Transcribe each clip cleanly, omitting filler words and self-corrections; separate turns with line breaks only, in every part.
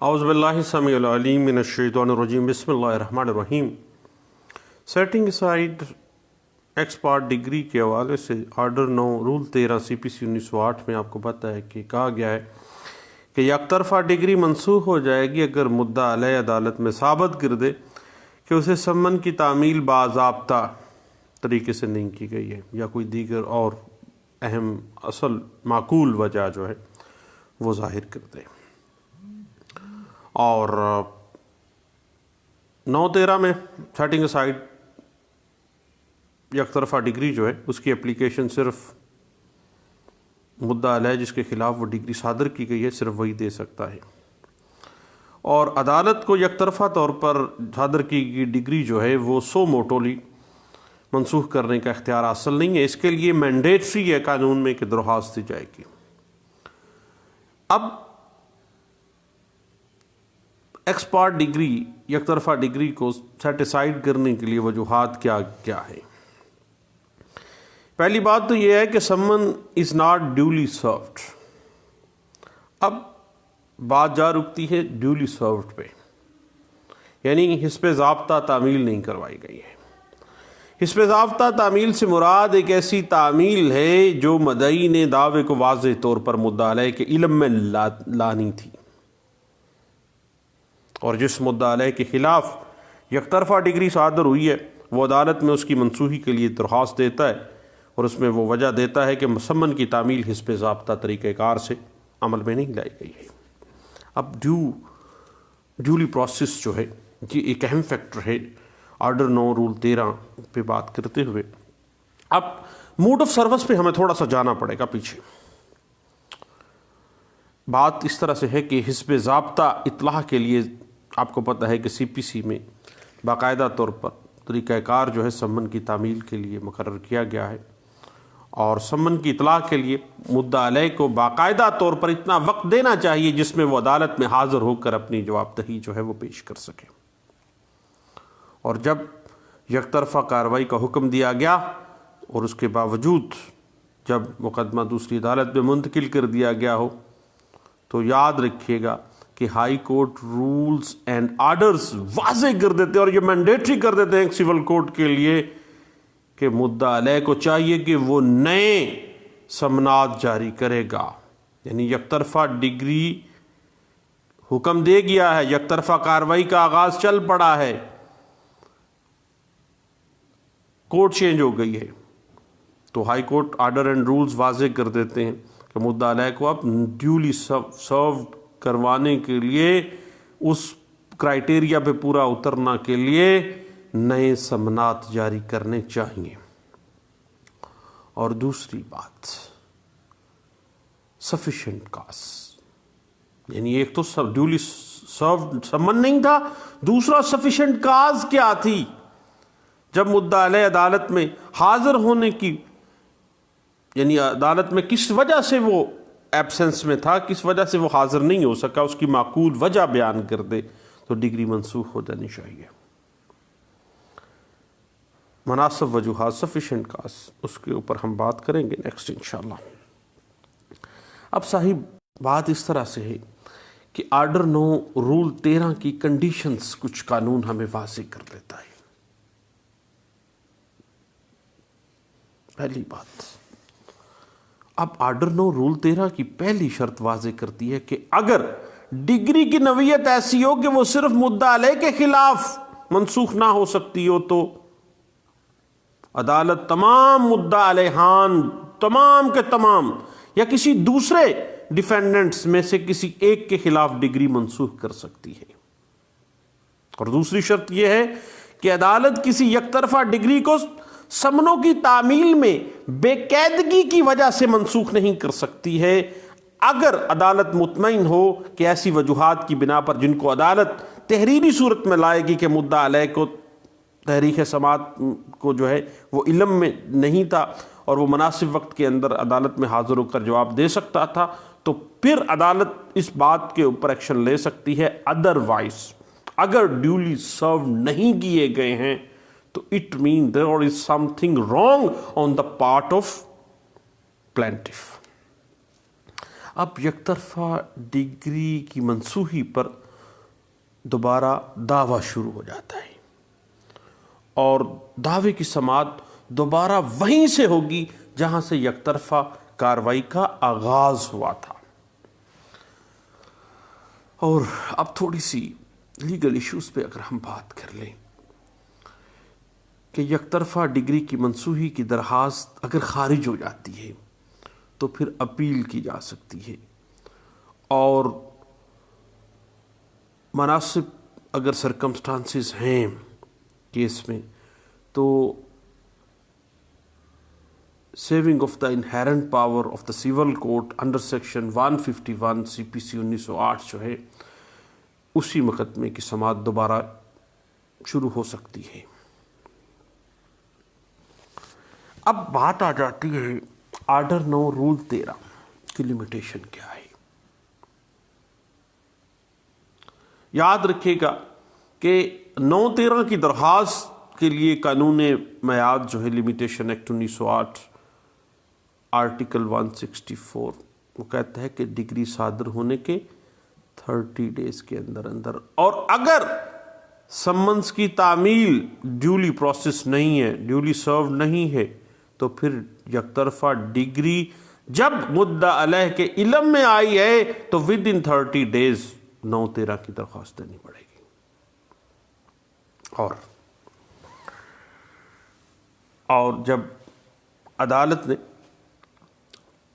اعوذ باللہ السمیع العلیم من الشیطان الرجیم بسم اللہ الرحمن الرحیم۔ Setting aside ex parte decree کے حوالے سے آرڈر 9 رول 13 CPC 1908 میں آپ کو پتہ ہے کہ کہا گیا ہے کہ یک طرفہ ڈگری منسوخ ہو جائے گی اگر مدعا علیہ عدالت میں ثابت کر دے کہ اسے سمن کی تعمیل باضابطہ طریقے سے نہیں کی گئی ہے یا کوئی دیگر اور اہم اصل معقول وجہ جو ہے وہ ظاہر کر دے۔ اور 9-13 میں سیٹنگ اسائڈ یک طرفہ ڈگری جو ہے اس کی اپلیکیشن صرف مدعا علیہ جس کے خلاف وہ ڈگری صادر کی گئی ہے صرف وہی دے سکتا ہے، اور عدالت کو یک طرفہ طور پر صادر کی گئی ڈگری جو ہے وہ سو موٹولی منسوخ کرنے کا اختیار حاصل نہیں ہے۔ اس کے لیے مینڈیٹری ہے قانون میں کہ درخواست دی جائے گی۔ اب ایکس پارٹ ڈگری یک طرفہ ڈگری کو سیٹ اسائڈ کرنے کے لیے وجوہات کیا ہے؟ پہلی بات تو یہ ہے کہ سمن از ناٹ ڈیولی سروڈ۔ اب بات جا رکتی ہے ڈیولی سروڈ پہ، یعنی حسب ضابطہ تعمیل نہیں کروائی گئی ہے۔ حسب ضابطہ تعمیل سے مراد ایک ایسی تعمیل ہے جو مدعی نے دعوے کو واضح طور پر مدعا علیہ کے علم میں لانی تھی، اور جس مدعا علیہ کے خلاف یک طرفہ ڈگری صادر ہوئی ہے وہ عدالت میں اس کی منسوخی کے لیے درخواست دیتا ہے، اور اس میں وہ وجہ دیتا ہے کہ مسمن کی تعمیل حسب ضابطہ طریقہ کار سے عمل میں نہیں لائی گئی ہے۔ اب ڈیولی پروسیس جو ہے یہ ایک اہم فیکٹر ہے آرڈر 9 رول 13 پہ بات کرتے ہوئے۔ اب موڈ آف سروس پہ ہمیں تھوڑا سا جانا پڑے گا پیچھے۔ بات اس طرح سے ہے کہ حسب ضابطہ اطلاع کے لیے آپ کو پتہ ہے کہ CPC میں باقاعدہ طور پر طریقہ کار جو ہے سمن کی تعمیل کے لیے مقرر کیا گیا ہے، اور سمن کی اطلاع کے لیے مدعا علیہ کو باقاعدہ طور پر اتنا وقت دینا چاہیے جس میں وہ عدالت میں حاضر ہو کر اپنی جواب دہی جو ہے وہ پیش کر سکے، اور جب یک طرفہ کارروائی کا حکم دیا گیا اور اس کے باوجود جب مقدمہ دوسری عدالت میں منتقل کر دیا گیا ہو تو یاد رکھیے گا کہ High Court rules and orders واضح کر دیتے اور یہ مینڈیٹری کر دیتے ہیں سول کورٹ کے لیے کہ مدعا علیہ کو چاہیے کہ وہ نئے سمنات جاری کرے گا، یعنی یک طرفہ ڈگری حکم دے گیا ہے، یک طرفہ کارروائی کا آغاز چل پڑا ہے، کورٹ چینج ہو گئی ہے، تو High Court order and rules واضح کر دیتے ہیں کہ مدعا علیہ کو اب ڈیولی سرو کروانے کے لیے اس کرائیٹیریا پہ پورا اترنا کے لیے نئے سمنات جاری کرنے چاہیے۔ اور دوسری بات سفیشینٹ کاز، یعنی ایک تو ڈیولی سرو سمن نہیں تھا، دوسرا سفیشینٹ کاز کیا تھی؟ جب مدعا علیہ عدالت میں حاضر ہونے کی، یعنی عدالت میں کس وجہ سے وہ ایبسنس میں تھا، کس وجہ سے وہ حاضر نہیں ہو سکا، اس کی معقول وجہ بیان کر دے تو ڈگری منسوخ ہو جانی چاہیے۔ مناسب وجوہات سفیشینٹ کاز، اس کے اوپر ہم بات کریں گے نیکسٹ انشاءاللہ۔ اب صاحب بات اس طرح سے ہے کہ آرڈر 9 رول 13 کی کنڈیشنز کچھ قانون ہمیں واضح کر دیتا ہے۔ پہلی بات، اب آرڈر 9 رول 13 کی پہلی شرط واضح کرتی ہے کہ اگر ڈگری کی نوعیت ایسی ہو کہ وہ صرف مدعا علیہ کے خلاف منسوخ نہ ہو سکتی ہو تو عدالت تمام مدعا علیہان تمام کے تمام یا کسی دوسرے ڈیفینڈنٹس میں سے کسی ایک کے خلاف ڈگری منسوخ کر سکتی ہے۔ اور دوسری شرط یہ ہے کہ عدالت کسی یک طرفہ ڈگری کو سمنوں کی تعمیل میں بے قاعدگی کی وجہ سے منسوخ نہیں کر سکتی ہے اگر عدالت مطمئن ہو کہ ایسی وجوہات کی بنا پر جن کو عدالت تحریری صورت میں لائے گی کہ مدعا علیہ کو تحریک سماعت کو جو ہے وہ علم میں نہیں تھا اور وہ مناسب وقت کے اندر عدالت میں حاضر ہو کر جواب دے سکتا تھا، تو پھر عدالت اس بات کے اوپر ایکشن لے سکتی ہے۔ ادروائز اگر ڈیولی سرو نہیں کیے گئے ہیں تو it mean there is some thing wrong on the part of plaintiff. اب یک طرفہ ڈگری کی منسوخی پر دوبارہ دعویٰ شروع ہو جاتا ہے اور دعوے کی سماعت دوبارہ وہیں سے ہوگی جہاں سے یک طرفہ کارروائی کا آغاز ہوا تھا۔ اور اب تھوڑی سی لیگل ایشوز پہ اگر ہم بات کر لیں کہ یک طرفہ ڈگری کی منسوخی کی درخواست اگر خارج ہو جاتی ہے تو پھر اپیل کی جا سکتی ہے، اور مناسب اگر سرکمسٹانسز ہیں کیس میں تو saving of the inherent power of the civil code under section 151 CPC 1908 جو ہے اسی مقدمے کی سماعت دوبارہ شروع ہو سکتی ہے۔ اب بات آ جاتی ہے آرڈر 9 رول 13 کی لمیٹیشن کیا ہے۔ یاد رکھے گا کہ 9-13 کی درخواست کے لیے قانون میعاد جو ہے لمیٹیشن ایکٹ 1908 آرٹیکل 164 وہ کہتا ہے کہ ڈگری صادر ہونے کے 30 ڈیز کے اندر اندر، اور اگر سمنس کی تعمیل ڈیولی پروسیس نہیں ہے، ڈیولی سرو نہیں ہے، تو پھر یک طرفہ ڈگری جب مدعا علیہ کے علم میں آئی ہے تو ود ان 30 ڈیز 9-13 کی درخواست دینی پڑے گی۔ اور جب عدالت نے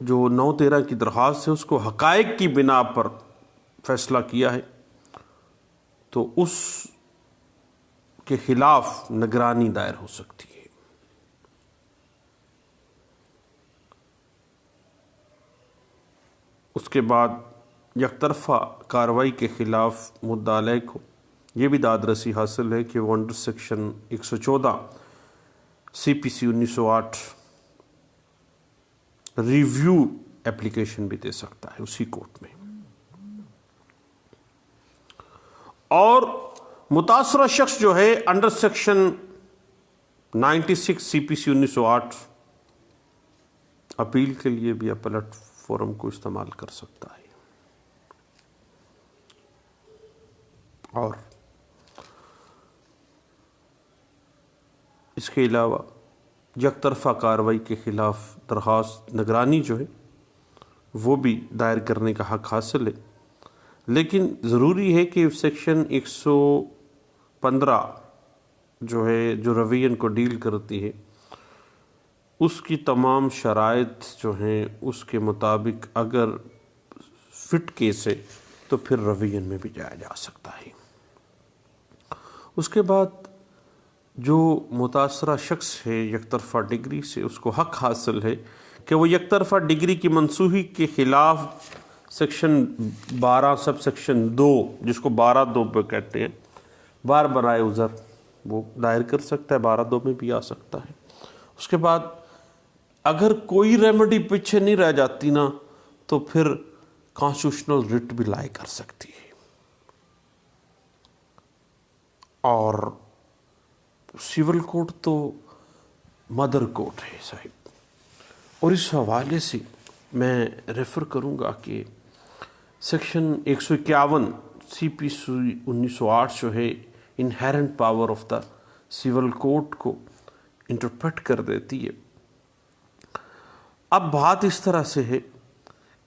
جو 9-13 کی درخواست ہے اس کو حقائق کی بنا پر فیصلہ کیا ہے تو اس کے خلاف نگرانی دائر ہو سکتی ہے۔ اس کے بعد یک طرفہ کارروائی کے خلاف مدعا علیہ کو یہ بھی داد رسی حاصل ہے کہ وہ under section 114 CPC 1908 review application بھی دے سکتا ہے اسی کورٹ میں، اور متاثرہ شخص جو ہے انڈر سیکشن 96 CPC 1908 اپیل کے لیے بھی اپیلٹ فورم کو استعمال کر سکتا ہے۔ اور اس کے علاوہ یک طرفہ کارروائی کے خلاف درخواست نگرانی جو ہے وہ بھی دائر کرنے کا حق حاصل ہے، لیکن ضروری ہے کہ سیکشن 115 جو ہے جو روین کو ڈیل کرتی ہے اس کی تمام شرائط جو ہیں اس کے مطابق اگر فٹ کیس ہے تو پھر روین میں بھی جایا جا سکتا ہے۔ اس کے بعد جو متاثرہ شخص ہے یک طرفہ ڈگری سے اس کو حق حاصل ہے کہ وہ یک طرفہ ڈگری کی منسوخی کے خلاف سیکشن 12 سب سیکشن 2 جس کو 12(2) پہ کہتے ہیں بار برائے عذر وہ دائر کر سکتا ہے، 12(2) میں بھی آ سکتا ہے۔ اس کے بعد اگر کوئی ریمیڈی پیچھے نہیں رہ جاتی نا تو پھر کانسٹیٹیوشنل ریٹ بھی لائے کر سکتی ہے۔ اور سول کوڈ تو مدر کوڈ ہے صاحب، اور اس حوالے سے میں ریفر کروں گا کہ سیکشن 151 CPC 1908 جو ہے inherent power of the civil code کو انٹرپریٹ کر دیتی ہے۔ اب بات اس طرح سے ہے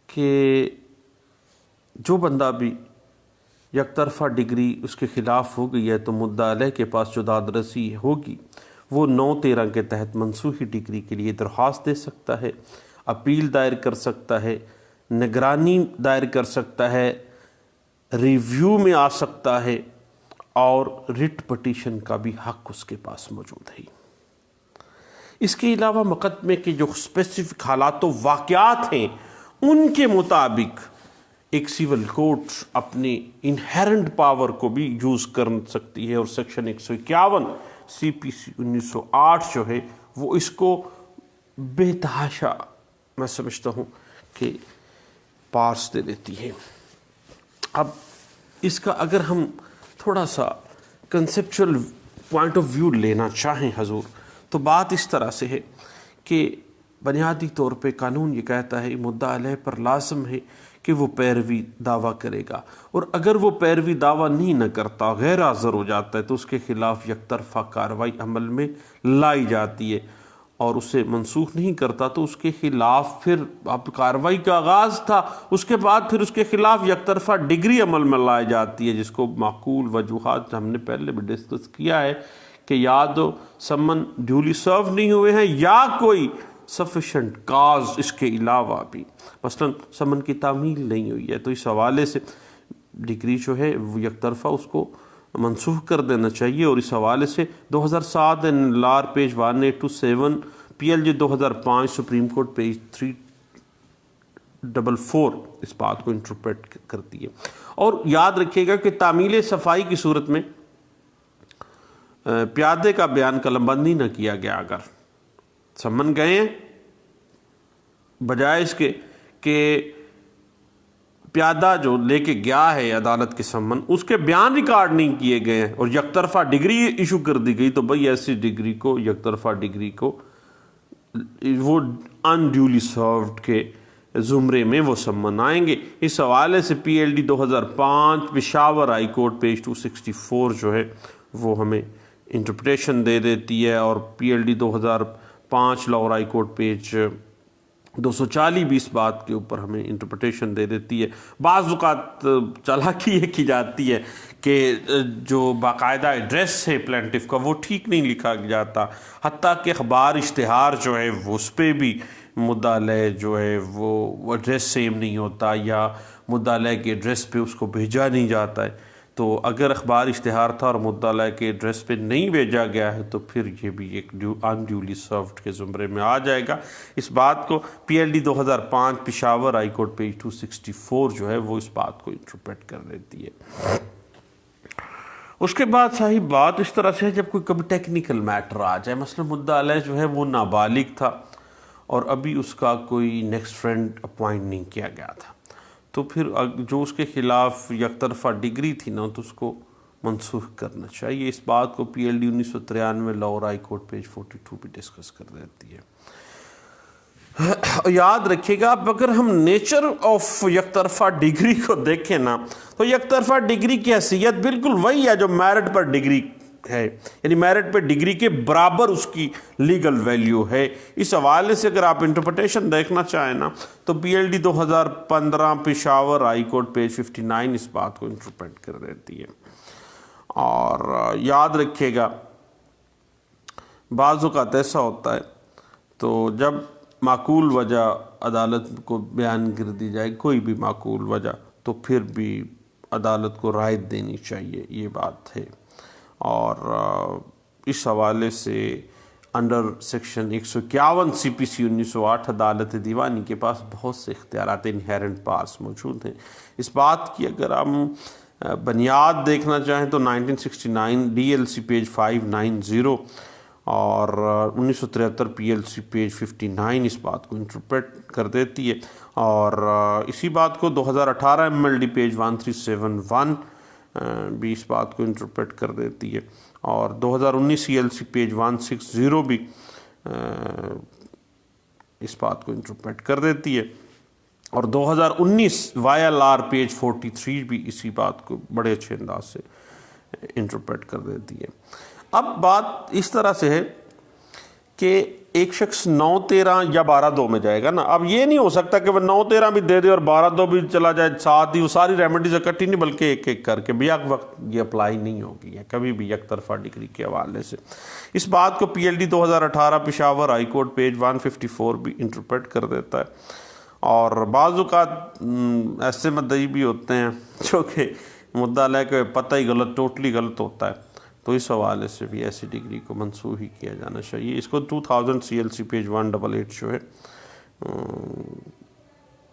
کہ جو بندہ بھی یک طرفہ ڈگری اس کے خلاف ہو گئی ہے تو مدعا علیہ کے پاس جو داد رسی ہوگی وہ 9-13 کے تحت منسوخی ڈگری کے لیے درخواست دے سکتا ہے، اپیل دائر کر سکتا ہے، نگرانی دائر کر سکتا ہے، ریویو میں آ سکتا ہے، اور ریٹ پٹیشن کا بھی حق اس کے پاس موجود ہے۔ اس کے علاوہ مقدمے کے جو اسپیسیفک حالات و واقعات ہیں ان کے مطابق ایک سول کورٹ اپنی انہیرنٹ پاور کو بھی یوز کر سکتی ہے، اور سیکشن 151 CPC 1908 جو ہے وہ اس کو بے تحاشا میں سمجھتا ہوں کہ پاس دے دیتی ہے۔ اب اس کا اگر ہم تھوڑا سا کنسیپچول پوائنٹ آف ویو لینا چاہیں حضور تو بات اس طرح سے ہے کہ بنیادی طور پہ قانون یہ کہتا ہے مدعا علیہ پر لازم ہے کہ وہ پیروی دعویٰ کرے گا، اور اگر وہ پیروی دعویٰ نہیں نہ کرتا، غیر حاضر ہو جاتا ہے، تو اس کے خلاف یک طرفہ کارروائی عمل میں لائی جاتی ہے، اور اسے منسوخ نہیں کرتا تو اس کے خلاف پھر اب کارروائی کا آغاز تھا، اس کے بعد پھر اس کے خلاف یک طرفہ ڈگری عمل میں لائی جاتی ہے، جس کو معقول وجوہات ہم نے پہلے بھی ڈسکس کیا ہے کہ یا تو سمن ڈیولی سرو نہیں ہوئے ہیں یا کوئی سفیشنٹ کاز اس کے علاوہ بھی، مثلا سمن کی تعمیل نہیں ہوئی ہے، تو اس حوالے سے ڈگری جو ہے وہ یک طرفہ اس کو منسوخ کر دینا چاہیے، اور اس حوالے سے 2007 لار page 1827 PLJ 2005 supreme court page 344 اس بات کو انٹرپریٹ کرتی ہے۔ اور یاد رکھیے گا کہ تعمیل صفائی کی صورت میں پیادے کا بیان قلم بندی نہ کیا گیا، اگر سمن گئے ہیں بجائے اس کے کہ پیادہ جو لے کے گیا ہے عدالت کے سمن، اس کے بیان ریکارڈ نہیں کیے گئے ہیں اور یک طرفہ ڈگری ایشو کر دی گئی، تو بھئی ایسی ڈگری کو، یک طرفہ ڈگری کو وہ انڈیولی سروڈ کے زمرے میں وہ سمن آئیں گے۔ اس حوالے سے PLD 2005 Peshawar high court page 264 جو ہے وہ ہمیں انٹرپریٹیشن دے دیتی ہے، اور PLD 2005 Lahore high court page 240 بھی اس بات کے اوپر ہمیں انٹرپریٹیشن دے دیتی ہے۔ بعض اوقات چالاکی یہ کی جاتی ہے کہ جو باقاعدہ ایڈریس ہے پلینٹف کا وہ ٹھیک نہیں لکھا جاتا، حتیٰ کہ اخبار اشتہار جو ہے وہ اس پہ بھی مدعا علیہ جو ہے وہ ایڈریس سیم نہیں ہوتا، یا مدعا علیہ کے ایڈریس پہ اس کو بھیجا نہیں جاتا ہے، تو اگر اخبار اشتہار تھا اور مدعا علیہ کے ایڈریس پہ نہیں بھیجا گیا ہے تو پھر یہ بھی ایک انڈیولی سروڈ کے زمرے میں آ جائے گا۔ اس بات کو PLD 2005 Peshawar high court page 264 جو ہے وہ اس بات کو انٹرپریٹ کر دیتی ہے۔ اس کے بعد صاحب بات اس طرح سے ہے جب کوئی کبھی ٹیکنیکل میٹر آ جائے، مثلا مدعا علیہ جو ہے وہ نابالغ تھا اور ابھی اس کا کوئی نیکسٹ فرینڈ اپوائنٹ نہیں کیا گیا تھا، تو پھر جو اس کے خلاف یک طرفہ ڈگری تھی نا تو اس کو منسوخ کرنا چاہیے۔ اس بات کو PLD 1993 Lahore high court page 42 بھی ڈسکس کر دیتی ہے۔ یاد رکھیے گا اب اگر ہم نیچر آف یک طرفہ ڈگری کو دیکھیں نا تو یک طرفہ ڈگری کی حیثیت بالکل وہی ہے جو میرٹ پر ڈگری ہے، یعنی میرٹ پہ ڈگری کے برابر اس کی لیگل ویلیو ہے۔ اس حوالے سے اگر آپ انٹرپریٹیشن دیکھنا چاہیں نا تو PLD 2015 Peshawar high court page 59 اس بات کو انٹرپریٹ کر دیتی ہے۔ اور یاد رکھیے گا بعض اوقات ایسا ہوتا ہے تو جب معقول وجہ عدالت کو بیان کر دی جائے، کوئی بھی معقول وجہ، تو پھر بھی عدالت کو رعایت دینی چاہیے، یہ بات ہے۔ اور اس حوالے سے انڈر سیکشن 151 CPC 1908 عدالت دیوانی کے پاس بہت سے اختیارات انہیرنٹ پاس موجود ہیں۔ اس بات کی اگر ہم بنیاد دیکھنا چاہیں تو 1969 DLC پیج 590 اور 1973 PLC پیج 59 اس بات کو انٹرپریٹ کر دیتی ہے، اور اسی بات کو 2018 MLD پیج 1371 بھی اس بات کو انٹرپریٹ کر دیتی ہے، اور 2019 CLC پیج 160 بھی اس بات کو انٹرپریٹ کر دیتی ہے، اور 2019 YLR پیج 43 بھی اسی بات کو بڑے اچھے انداز سے انٹرپریٹ کر دیتی ہے۔ اب بات اس طرح سے ہے کہ ایک شخص 9-13 یا 12-2 میں جائے گا نا، اب یہ نہیں ہو سکتا کہ وہ 9-13 بھی دے دے اور 12-2 بھی چلا جائے ساتھ ہی، وہ ساری ریمیڈیز اکٹھی نہیں بلکہ ایک ایک کر کے، بیک وقت یہ اپلائی نہیں ہوگی ہے کبھی بھی یک طرفہ ڈگری کے حوالے سے۔ اس بات کو PLD 2018 Peshawar high court page 154 بھی انٹرپریٹ کر دیتا ہے۔ اور بعض اوقات ایسے مدعی بھی ہوتے ہیں جو کہ مدعا علیہ کا پتہ ہی غلط، ٹوٹلی غلط ہوتا ہے، تو اس حوالے سے بھی ایسی ڈگری کو منسوخ ہی کیا جانا چاہیے۔ اس کو 2000 CLC پیج 188 جو ہے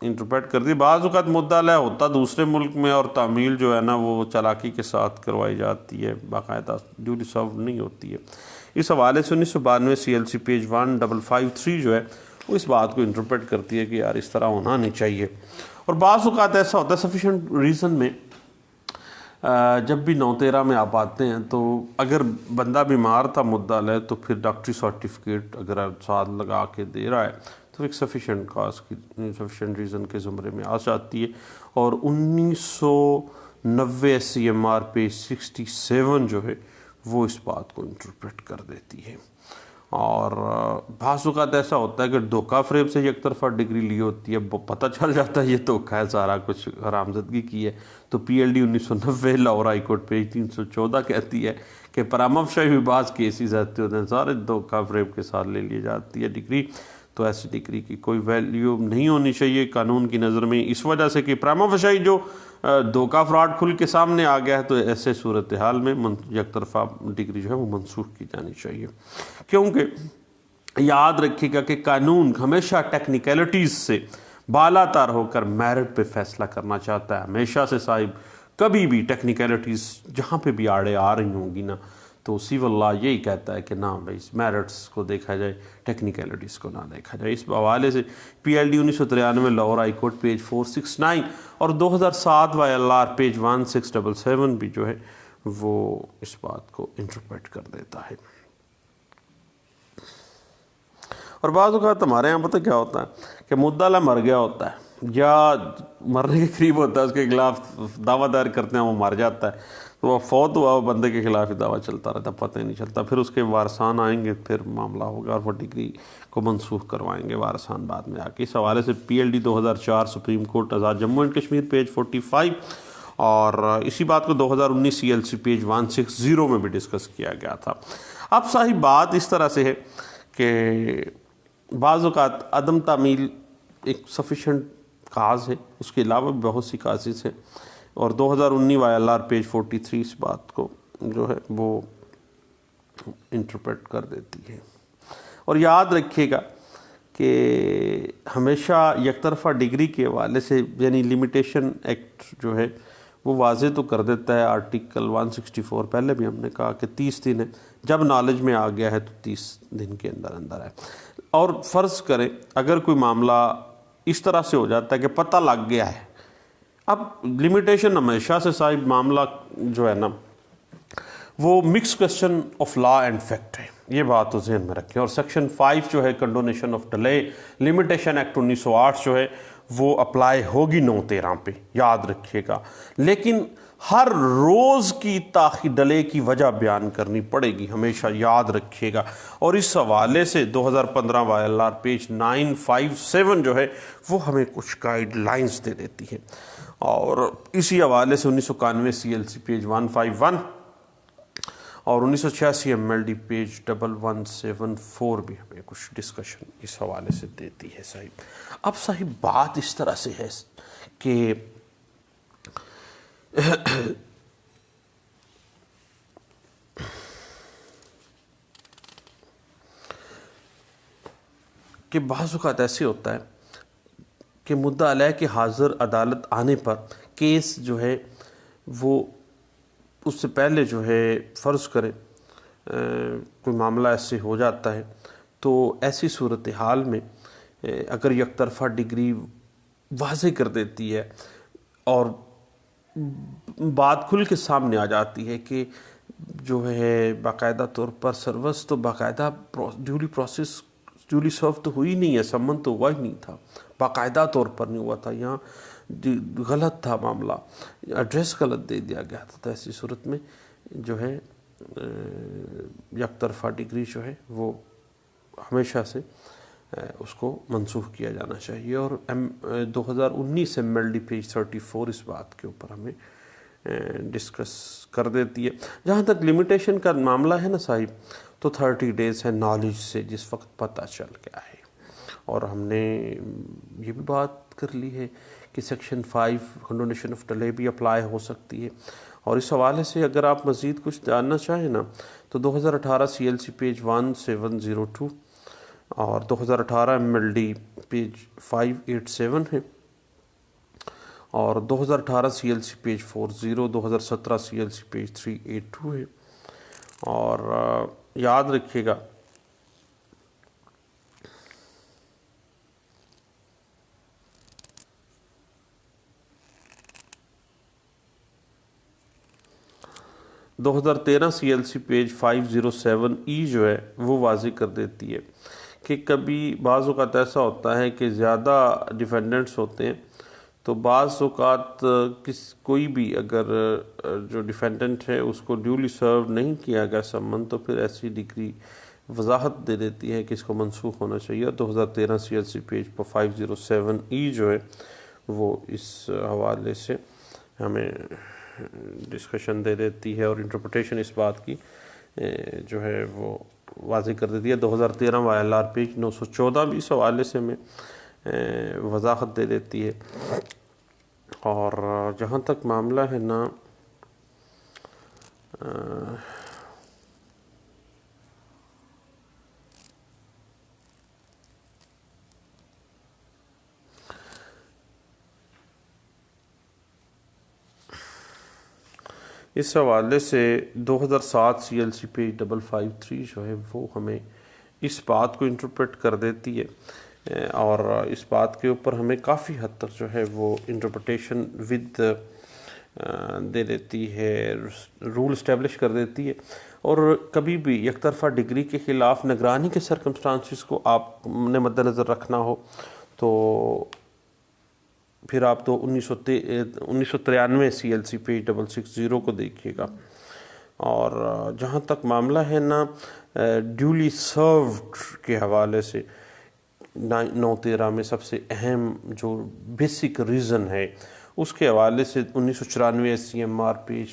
انٹرپریٹ کر دی۔ بعض اوقات مدعا علیہ ہوتا دوسرے ملک میں اور تعمیل جو ہے نا وہ چالاکی کے ساتھ کروائی جاتی ہے، باقاعدہ ڈیولی سرو نہیں ہوتی ہے۔ اس حوالے سے 1992 CLC پیج 1553 جو ہے وہ اس بات کو انٹرپریٹ کرتی ہے کہ یار اس طرح ہونا نہیں چاہیے۔ اور بعض اوقات ایسا ہوتا ہے سفیشینٹ ریزن میں جب بھی 9-13 میں آپ آتے ہیں تو اگر بندہ بیمار تھا مدعا علیہ تو پھر ڈاکٹری سرٹیفکیٹ اگر ساتھ لگا کے دے رہا ہے تو تو ایک سفیشینٹ کاز کی سفیشینٹ ریزن کے زمرے میں آ جاتی ہے، اور 1990 SCMR پیج 67 جو ہے وہ اس بات کو انٹرپریٹ کر دیتی ہے۔ اور بعض اوقات ایسا ہوتا ہے کہ دھوکہ فریب سے یک طرفہ ڈگری لی ہوتی ہے، پتہ چل جاتا ہے یہ دھوکہ ہے، سارا کچھ حرامزدگی کی ہے، تو PLD 1990 Lahore high court page 314 کہتی ہے کہ پرامفشائی بھی بعض کیسز ایسے ہوتے ہیں سارے دھوکہ فریب کے ساتھ لے لی جاتی ہے ڈگری، تو ایسی ڈگری کی کوئی ویلیو نہیں ہونی چاہیے قانون کی نظر میں، اس وجہ سے کہ پرامفشائی جو دھوکہ فراڈ کھل کے سامنے آ گیا ہے، تو ایسے صورتحال میں یک طرفہ ڈگری جو ہے وہ منسوخ کی جانی چاہیے، کیونکہ یاد رکھیے گا کہ قانون ہمیشہ ٹیکنیکلٹیز سے بالا تر ہو کر میرٹ پہ فیصلہ کرنا چاہتا ہے، ہمیشہ سے صاحب کبھی بھی ٹیکنیکلٹیز جہاں پہ بھی آڑے آ رہی ہوں گی نا، تو سیول لا یہی کہتا ہے کہ نہ بھائی میرٹس کو دیکھا جائے، ٹیکنیکلٹیز کو نہ دیکھا جائے۔ اس حوالے سے PLD 1993 Lahore high court page 469 اور 2007 YLR پیج 1677 بھی جو ہے وہ اس بات کو انٹرپریٹ کر دیتا ہے۔ اور بعض اوقات ہمارے یہاں پتہ کیا ہوتا ہے کہ مدعا مر گیا ہوتا ہے یا مرنے کے قریب ہوتا ہے، اس کے خلاف دعویٰ دائر کرتے ہیں، وہ مر جاتا ہے، تو وہ فوت ہوا وہ بندے کے خلاف ہی دعویٰ چلتا رہتا ہے، پتہ ہی نہیں چلتا، پھر اس کے وارثان آئیں گے، پھر معاملہ ہوگا اور وہ ڈگری کو منسوخ کروائیں گے وارثان بعد میں آ کے۔ اس حوالے سے PLD 2004 supreme court Azad Jammu and Kashmir page 45 اور اسی بات کو 2019 CLC پیج 160 میں بھی ڈسکس کیا گیا تھا۔ اب صاحب بات اس طرح سے ہے کہ بعض اوقات عدم تعمیل ایک سفیشینٹ کاز ہے، اس کے علاوہ بھی بہت سی کازز ہیں، اور 2019 YLR پیج 43 اس بات کو جو ہے وہ انٹرپریٹ کر دیتی ہے۔ اور یاد رکھیے گا کہ ہمیشہ یک طرفہ ڈگری کے حوالے سے یعنی لمیٹیشن ایکٹ جو ہے وہ واضح تو کر دیتا ہے، آرٹیکل 164 پہلے بھی ہم نے کہا کہ 30 دن ہے، جب نالج میں آ گیا ہے تو 30 دن کے اندر اندر ہے۔ اور فرض کریں اگر کوئی معاملہ اس طرح سے ہو جاتا ہے کہ پتہ لگ گیا ہے، اب لمیٹیشن ہمیشہ سے صاحب معاملہ جو ہے نا وہ mix question of law and fact ہے، یہ بات تو ذہن میں رکھیں۔ اور سیکشن 5 جو ہے condonation of delay limitation act 1908 جو ہے وہ اپلائی ہوگی 9/13 پہ، یاد رکھیے گا، لیکن ہر روز کی تاخیر ڈیلے کی وجہ بیان کرنی پڑے گی، ہمیشہ یاد رکھیے گا۔ اور اس حوالے سے 2015 YLR پیج 957 جو ہے وہ ہمیں کچھ گائیڈ لائنز دے دیتی ہے، اور اسی حوالے سے 1991 CLC پیج 151 اور 1986 MLD پیج 1174 بھی ہمیں کچھ ڈسکشن اس حوالے سے دیتی ہے صاحب۔ اب صاحب بات اس طرح سے ہے کہ بعض اوقات ایسے ہوتا ہے کہ مدعا علیہ کے حاضر عدالت آنے پر کیس جو ہے وہ اس سے پہلے جو ہے فرض کرے کوئی معاملہ ایسے ہو جاتا ہے، تو ایسی صورتحال میں اگر یک طرفہ ڈگری واضح کر دیتی ہے اور بات کھل کے سامنے آ جاتی ہے کہ جو ہے باقاعدہ طور پر سروس تو باقاعدہ ڈیولی سرو تو ہوئی نہیں ہے، سمن تو ہوا ہی نہیں تھا، باقاعدہ طور پر نہیں ہوا تھا، یہاں غلط تھا معاملہ، ایڈریس غلط دے دیا گیا تھا، تو ایسی صورت میں جو ہے یک طرفہ ڈگری جو ہے وہ ہمیشہ سے اس کو منسوخ کیا جانا چاہیے۔ اور 2019 MLD پیج 34 اس بات کے اوپر ہمیں ڈسکس کر دیتی ہے۔ جہاں تک لمیٹیشن کا معاملہ ہے نا صاحب، تو 30 ڈیز ہے نالج سے جس وقت پتہ چل گیا ہے، اور ہم نے یہ بھی بات کر لی ہے کہ سیکشن 5 کنڈونیشن آف ڈیلے بھی اپلائی ہو سکتی ہے۔ اور اس حوالے سے اگر آپ مزید کچھ جاننا چاہیں نا تو 2018 CLC پیج 1702 اور 2018 MLD پیج 587 ہے، اور 2018 CLC پیج 40، 2017 CLC پیج 382 ہے۔ اور یاد رکھیے گا (2013) CLC پیج 507E جو ہے وہ واضح کر دیتی ہے کہ کبھی بعض اوقات ایسا ہوتا ہے کہ زیادہ ڈیفینڈنٹس ہوتے ہیں، تو بعض اوقات کوئی بھی اگر جو ڈیفینڈنٹ ہے اس کو ڈیولی سرو نہیں کیا گیا سمن، تو پھر ایسی ڈگری وضاحت دے دیتی ہے کہ اس کو منسوخ ہونا چاہیے۔ 2013 CLC پیج پر 507E جو ہے وہ اس حوالے سے ہمیں ڈسکشن دے دیتی ہے، اور انٹرپریٹیشن اس بات کی جو ہے وہ واضح کر دیتی ہے۔ 2013 YLR پیج 914 بھی اس حوالے سے ہمیں وضاحت دے دیتی ہے۔ اور جہاں تک معاملہ ہے نا اس حوالے سے 2007 CLC پیج 553 جو ہے وہ ہمیں اس بات کو انٹرپریٹ کر دیتی ہے، اور اس بات کے اوپر ہمیں کافی حد تک جو ہے وہ انٹرپریٹیشن ود دے دیتی ہے، رول اسٹیبلش کر دیتی ہے۔ اور کبھی بھی یک طرفہ ڈگری کے خلاف نگرانی کے سرکمسٹانسز کو آپ نے مد نظر رکھنا ہو تو پھر آپ تو 1993 CLC پیج 660 کو دیکھیے گا۔ اور جہاں تک معاملہ ہے نا ڈیولی سروڈ کے حوالے سے 913 میں سب سے اہم جو بیسک ریزن ہے اس کے حوالے سے 1994 CMR پیج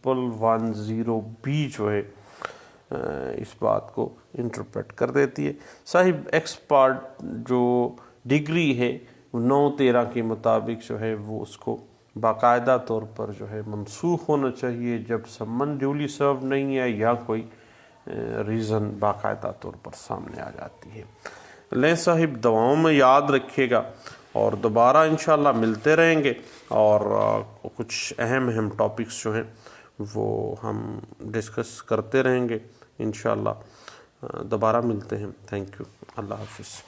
1110B جو ہے اس بات کو انٹرپریٹ کر دیتی ہے۔ صاحب ایکسپرٹ جو ڈگری ہے 913 کے مطابق جو ہے وہ اس کو باقاعدہ طور پر جو ہے منسوخ ہونا چاہیے جب سمن ڈیولی سرو نہیں ہے یا کوئی ریزن باقاعدہ طور پر سامنے آ جاتی ہے۔ لیں صاحب دعاؤں میں یاد رکھیے گا، اور دوبارہ انشاءاللہ ملتے رہیں گے، اور کچھ اہم ٹاپکس جو ہیں وہ ہم ڈسکس کرتے رہیں گے انشاءاللہ۔ دوبارہ ملتے ہیں۔ تھینک یو، اللہ حافظ۔